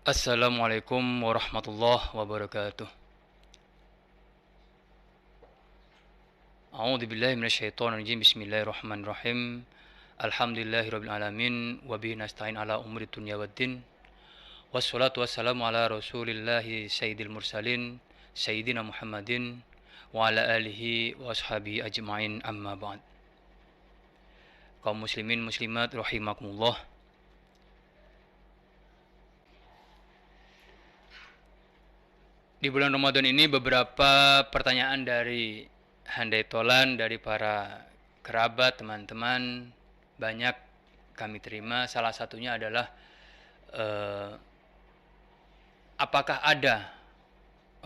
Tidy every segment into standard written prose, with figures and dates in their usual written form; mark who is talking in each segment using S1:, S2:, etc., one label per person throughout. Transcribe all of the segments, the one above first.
S1: Assalamualaikum warahmatullahi wabarakatuh. A'udzu billahi minasyaitonir rajim. Bismillahirrahmanirrahim. Alhamdulillahirabbil alamin wa bihi nasta'in ala umuri dunya waddin. Wassalatu wassalamu ala Rasulillahi sayyidil mursalin sayyidina Muhammadin wa ala alihi wa ashabihi ajmain, amma ba'd. Kaum muslimin muslimat rahimakumullah. Di bulan Ramadan ini beberapa pertanyaan dari handai tolan, dari para kerabat, teman-teman banyak kami terima. Salah satunya adalah apakah ada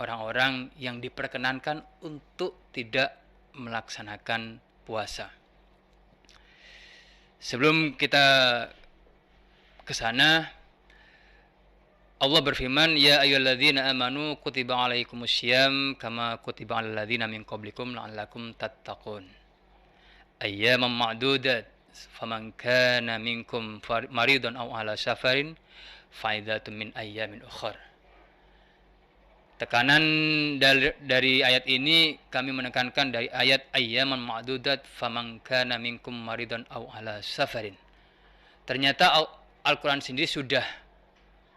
S1: orang-orang yang diperkenankan untuk tidak melaksanakan puasa? Sebelum kita ke sana, Allah berfirman, ya ayyuhalladzina amanu kutiba alaikumussyiyam kama kutiba alal ladzina min qablikum la'allakum tattaqun. Ayyaman ma'dudat faman kana minkum maridan aw ala safarin fa'idhatun min ayyamin ukhar. Tekanan dari ayat ini kami menekankan dari ayat ayyaman ma'dudat faman kana minkum maridan aw ala safarin. Ternyata Al-Quran sendiri sudah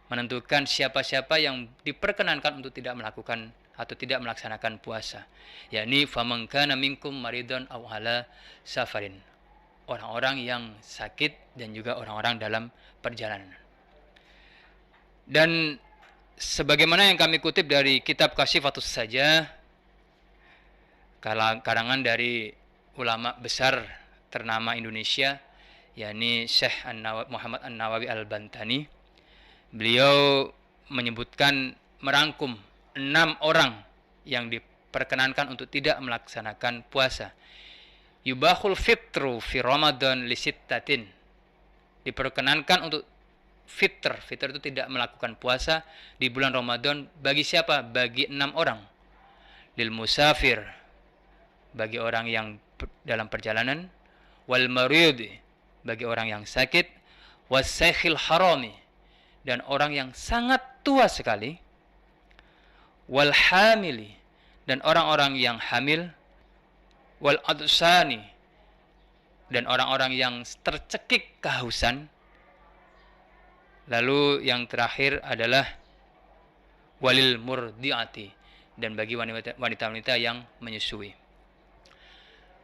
S1: menentukan siapa-siapa yang diperkenankan untuk tidak melakukan atau tidak melaksanakan puasa, yakni faman kana minkum maridun aw ala safarin, orang-orang yang sakit dan juga orang-orang dalam perjalanan. Dan sebagaimana yang kami kutip dari kitab Kasyifatus Sajah, karangan dari ulama besar ternama Indonesia, yakni Syekh Muhammad An-Nawawi Al-Bantani. Beliau menyebutkan, merangkum 6 orang yang diperkenankan untuk tidak melaksanakan puasa. Yubahul fitru fi Ramadan li sittatin. Diperkenankan untuk fitr itu tidak melakukan puasa di bulan Ramadan bagi siapa? Bagi 6 orang. Lil musafir, bagi orang yang dalam perjalanan, wal marid, bagi orang yang sakit, was syekhil harami, dan orang yang sangat tua sekali, wal hamili, dan orang-orang yang hamil, wal adsani, dan orang-orang yang tercekik kehausan. Lalu yang terakhir adalah walil murdiati, dan bagi wanita-wanita yang menyusui.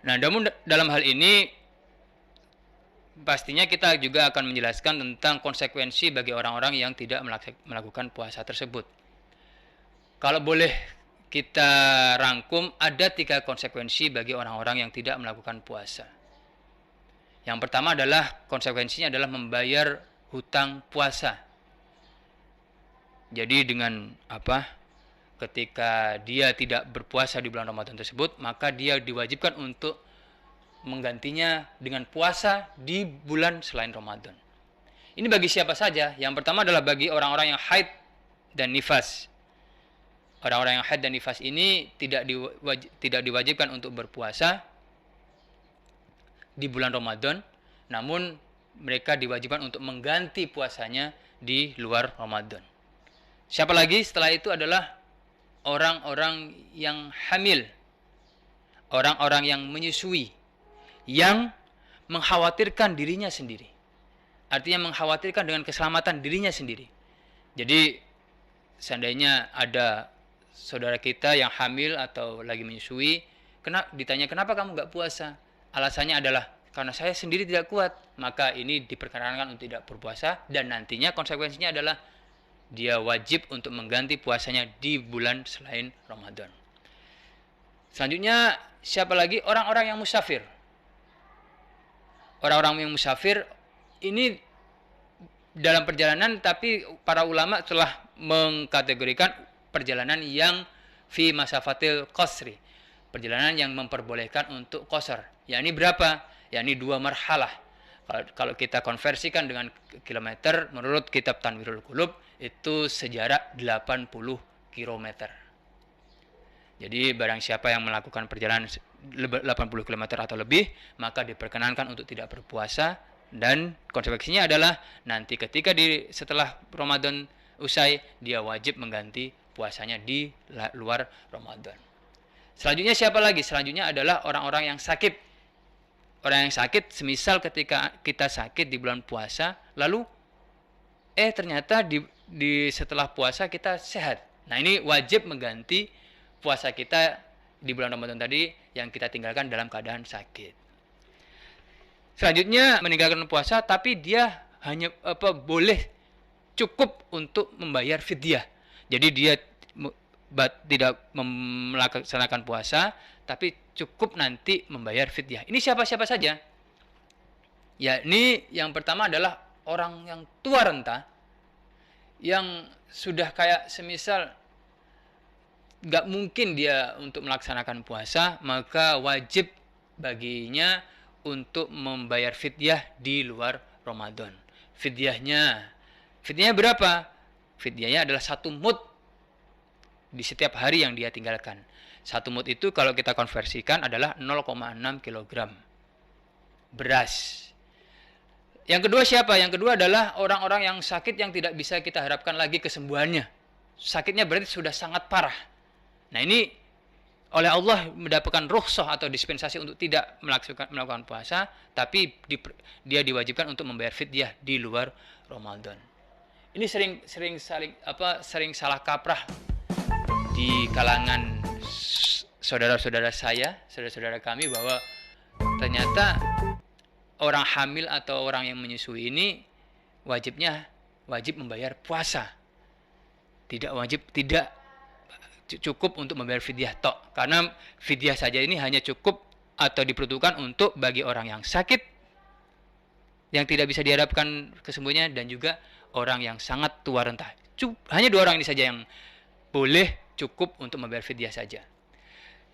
S1: Nah, namun dalam hal ini pastinya kita juga akan menjelaskan tentang konsekuensi bagi orang-orang yang tidak melakukan puasa tersebut. Kalau boleh kita rangkum, ada 3 konsekuensi bagi orang-orang yang tidak melakukan puasa. Yang pertama adalah konsekuensinya adalah membayar hutang puasa. Jadi dengan apa? Ketika dia tidak berpuasa di bulan Ramadan tersebut, maka dia diwajibkan untuk menggantinya dengan puasa di bulan selain Ramadan. Ini bagi siapa saja? Yang pertama adalah bagi orang-orang yang haid dan nifas. Orang-orang yang haid dan nifas ini tidak diwajibkan untuk berpuasa di bulan Ramadan, namun mereka diwajibkan untuk mengganti puasanya di luar Ramadan. Siapa lagi setelah itu adalah orang-orang yang hamil, orang-orang yang menyusui, yang mengkhawatirkan dirinya sendiri. Artinya mengkhawatirkan dengan keselamatan dirinya sendiri. Jadi seandainya ada saudara kita yang hamil atau lagi menyusui, ditanya kenapa kamu gak puasa? Alasannya adalah karena saya sendiri tidak kuat. Maka ini diperkenankan untuk tidak berpuasa, dan nantinya konsekuensinya adalah dia wajib untuk mengganti puasanya di bulan selain Ramadan. Selanjutnya siapa lagi? Orang-orang yang musafir. Orang-orang yang musafir ini dalam perjalanan, tapi para ulama telah mengkategorikan perjalanan yang fi masafatil qasri, perjalanan yang memperbolehkan untuk qasar. Yakni berapa? Yakni 2 marhalah. Kalau kita konversikan dengan kilometer, menurut kitab Tanwirul Qulub itu sejarak 80 km. Jadi barang siapa yang melakukan perjalanan 80 km atau lebih, maka diperkenankan untuk tidak berpuasa, dan konsekuensinya adalah nanti ketika setelah Ramadan usai, dia wajib mengganti puasanya di luar Ramadan. Selanjutnya siapa lagi? Selanjutnya adalah orang-orang yang sakit. Orang yang sakit, semisal ketika kita sakit di bulan puasa, lalu ternyata di setelah puasa kita sehat. Nah, ini wajib mengganti puasa kita di bulan Ramadan tadi yang kita tinggalkan dalam keadaan sakit. Selanjutnya meninggalkan puasa tapi dia hanya boleh cukup untuk membayar fidyah. Jadi dia tidak melaksanakan puasa tapi cukup nanti membayar fidyah. Ini siapa-siapa saja? Ya, ini yang pertama adalah orang yang tua renta, yang sudah kayak semisal nggak mungkin dia untuk melaksanakan puasa, maka wajib baginya untuk membayar fidyah di luar Ramadan. Fidyahnya berapa? Fidyahnya adalah 1 mud di setiap hari yang dia tinggalkan. 1 mud itu kalau kita konversikan adalah 0,6 kg beras. Yang kedua siapa? Yang kedua adalah orang-orang yang sakit yang tidak bisa kita harapkan lagi kesembuhannya. Sakitnya berarti sudah sangat parah. Nah, ini oleh Allah mendapatkan rukhsah atau dispensasi untuk tidak melakukan puasa, tapi dia diwajibkan untuk membayar fidyah di luar Ramadan. Ini sering salah kaprah di kalangan saudara-saudara kami, bahwa ternyata orang hamil atau orang yang menyusui ini wajib membayar puasa. Tidak cukup untuk membayar fidyah tok. Karena fidyah saja ini hanya cukup atau diperuntukkan untuk bagi orang yang sakit, yang tidak bisa diharapkan kesembuhannya, dan juga orang yang sangat tua renta. Hanya 2 orang ini saja yang boleh cukup untuk membayar fidyah saja.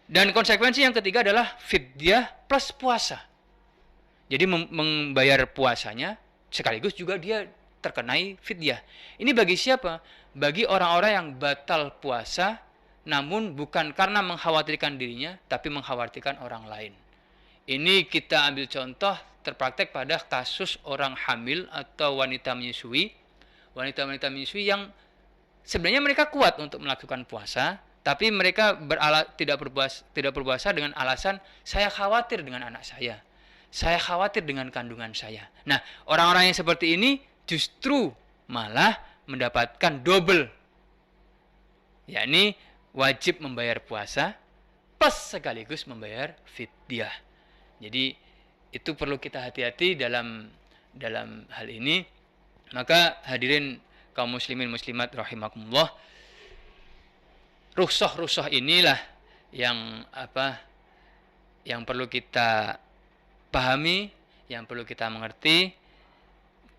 S1: Dan konsekuensi yang ketiga adalah fidyah plus puasa. Jadi membayar puasanya sekaligus juga dia terkenai fidyah. Ini bagi siapa? Bagi orang-orang yang batal puasa namun bukan karena mengkhawatirkan dirinya, tapi mengkhawatirkan orang lain. Ini kita ambil contoh terpraktek pada kasus orang hamil atau wanita menyusui. Wanita-wanita menyusui yang sebenarnya mereka kuat untuk melakukan puasa, tapi mereka tidak berpuasa dengan alasan saya khawatir dengan anak saya khawatir dengan kandungan saya. Nah, orang-orang yang seperti ini justru malah mendapatkan double, yakni wajib membayar puasa plus sekaligus membayar fidyah. Jadi itu perlu kita hati-hati dalam hal ini. Maka hadirin kaum muslimin muslimat rahimakumullah, rukhsah inilah yang perlu kita pahami, yang perlu kita mengerti.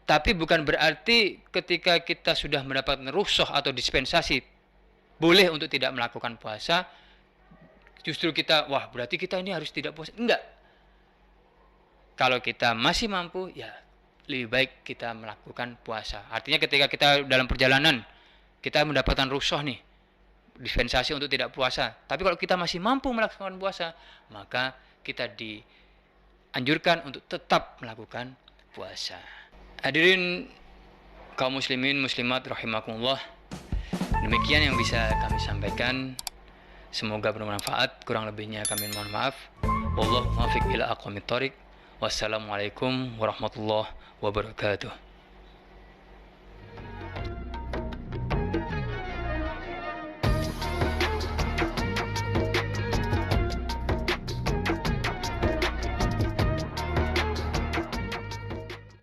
S1: Tapi bukan berarti ketika kita sudah mendapatkan rukhsah atau dispensasi boleh untuk tidak melakukan puasa, justru kita, wah berarti kita ini harus tidak puasa. Enggak. Kalau kita masih mampu, ya lebih baik kita melakukan puasa. Artinya ketika kita dalam perjalanan, kita mendapatkan rukhsah nih, dispensasi untuk tidak puasa. Tapi kalau kita masih mampu melakukan puasa, maka kita dianjurkan untuk tetap melakukan puasa. Hadirin kaum muslimin muslimat rahimakumullah, demikian yang bisa kami sampaikan. Semoga bermanfaat. Kurang lebihnya kami mohon maaf. Wallahu muwaffiq ila aqwamit thoriq. Wassalamualaikum warahmatullahi wabarakatuh.